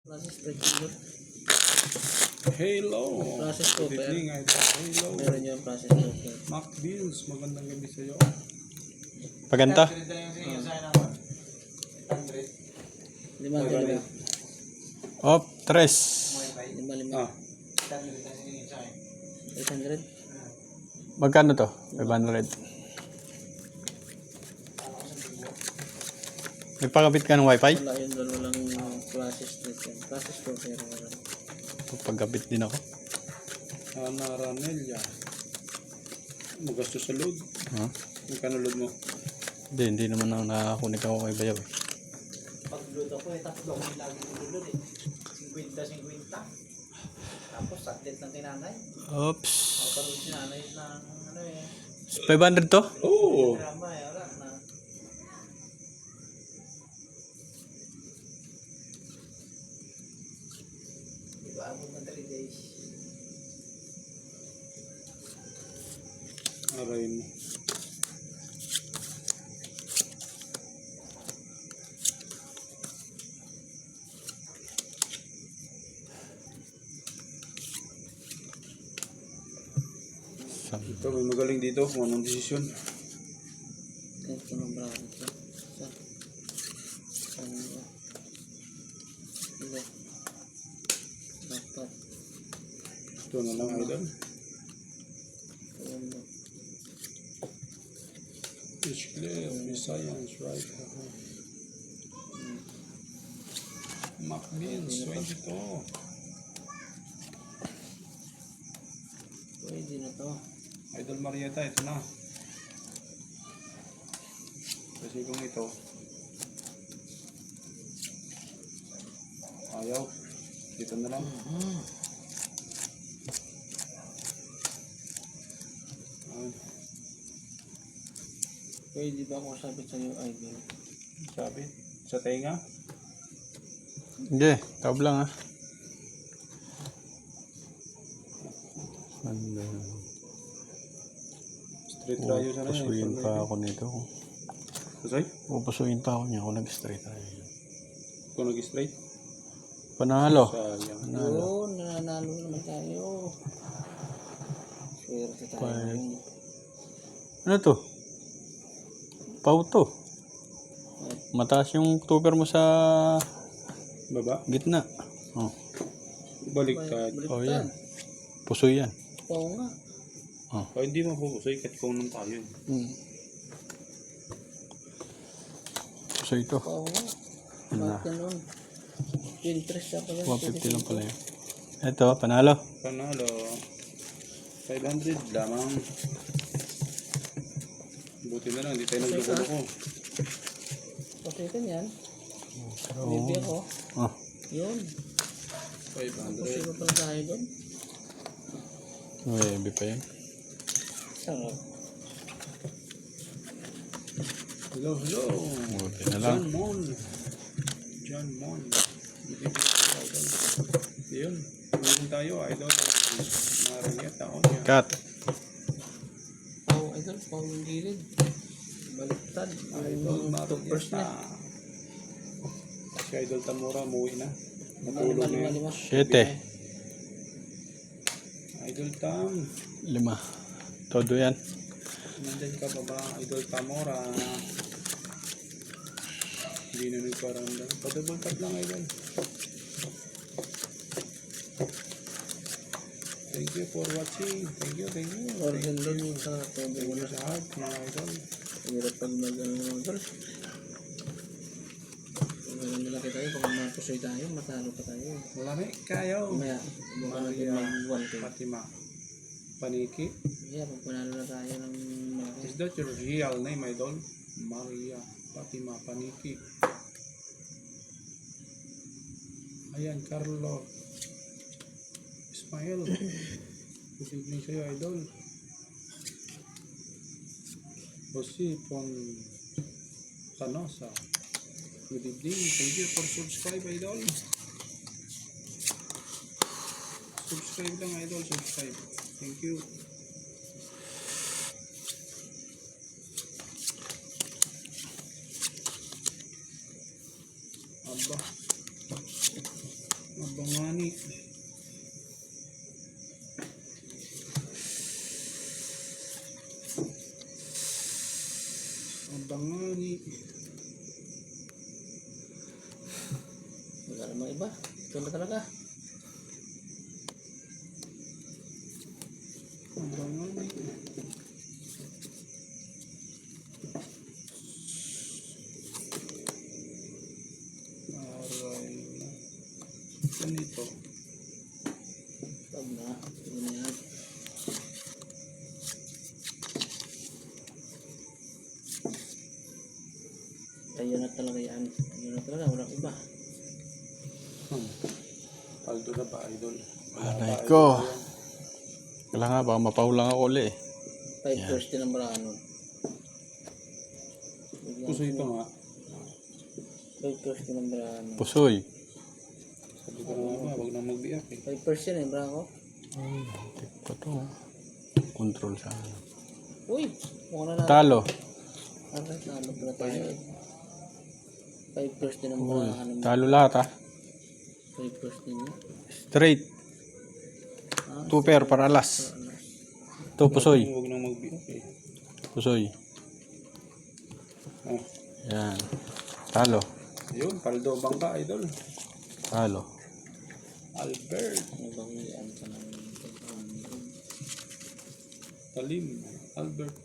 Process procedure. Hello! Process Good cooker. evening, idol. Hello! Meron yung process cooker. Mac Bills, magandang gabi sa iyo. Paganta? Lima, lima. Op, tres. Lima, lima. Ah, 800. Magkano to? 500. May pakabit ka ng wifi? Wala yun doon. Walang process dito. Process cooker. Wala. Pagkabit din ako. Ana Ranelia. Magastos sa load. Huh? Magkano load mo? Hindi naman ako nakakunik ako kay Bayaw. Pag-load ako tapos ako yung lagi nilulod 50-50. Tapos saklit ng tinanay. Oops. Karoon si nanay ng 500 to? Oo! drama wala na. Diba abot ng 3 days. Aray mo. Ito, may magaling dito kung anong desisyon. Ito ng bravo ko. Dalawa. Dapat. Ito na lang, idol. Ulo. It's clear, may science, right? Mac Bills, 22. Pwede na to. Idol Marieta, ito na. Kasi kung ito, ayaw, dito na lang. Pwede ba ako sabit sa'yo, idol? Sabi, sa tenga. Hindi, tab lang ah. And, Straight tayo sana pupusuin pa ako nito. Kasay? Pupusuin pa ako niya kung nag-straight tayo. Kung nag-straight? Panalo. Sayang. Panalo. Yun, nanalo naman tayo. Swerte tayo. Five. Ano to? Pau to. Mataas yung tuber mo sa Baba? gitna. Oh, Baliktad. oh yan. Pusoy yan. Oo nga. Oh, hindi mo pupusoy kahit kung nung tayo. Pusoy to. Oo nga. Ano na? Bakit ganun? Pinterest siya pala. 150 lang pala yun. Ito, panalo. Panalo. 500 lamang. Buti na lang, hindi tayo nagluloko. Pasikan yan. Pero, Bibi ako. oh, Yun. Kasi 500. ko pala tayo doon. may pa yan. Sarap. Hello, hello. Buti na lang. John Mon. John Mon. Yun. Meron tayo, idol. Marieta. Cut. Pau, idol. Pau yung gilid. Baliktad. Idol Tupers na. Marieta. Si Idol Tamura, umuwi na. Lima, Natulog na lima, yun. lima. 7. Idol Tam. 5. Todo yan. Nandyan ka ba ba? Idol Tamura. Hindi na nagparanda. Padabal tap lang, Idol. Thank you for watching. Thank you, thank you. Organ din yung sa todo Thank mo you na. sa heart, mga idol. Hirap pag idol. Kung meron nila tayo, kung mapusoy tayo, matalo pa tayo. Lami kayo. Mamaya, buka natin mag-1K. Fatima. Paniki. Yeah, pag panalo na tayo ng malaki. Is that your real name, idol? Maria Fatima Paniki. Ayan, Carlo. Ismael. Good evening sa'yo, idol. Jose Pon Canosa. Good evening. Thank you for subscribe, idol. Subscribe lang, idol. Subscribe. Thank you. Aba. Bangani. Bangani. Wala namang iba. Ito na talaga. Bangani. Aray na. Ganito. Tag na. Yun na yan. Ayun na talaga yan. Ayun na talaga. Walang iba. Paldo na ba, idol? Alay ko. Kailangan baka mapaulang ako ulit eh. 5 first din ang Brano. Puso ito nga. 5 first din ang Brano. Pusoy. Sabi ko na nga ba, huwag na magbiyak eh. 5 first yun eh, Brano. Ito to. Control sa ano. Uy! Mukha na natin. Talo. Aray, talo pala tayo. 5 first din ang Uy, Brano. talo lahat ah. 5 first din yun. Straight. Ah, 2 pair para alas. Ito pusoy. Huwag na magbiyak eh. Pusoy. Oh. Yan. Talo. Ayun, paldo bangka, idol. Talo. Albert. ano bang yan pa ng Talim. Albert.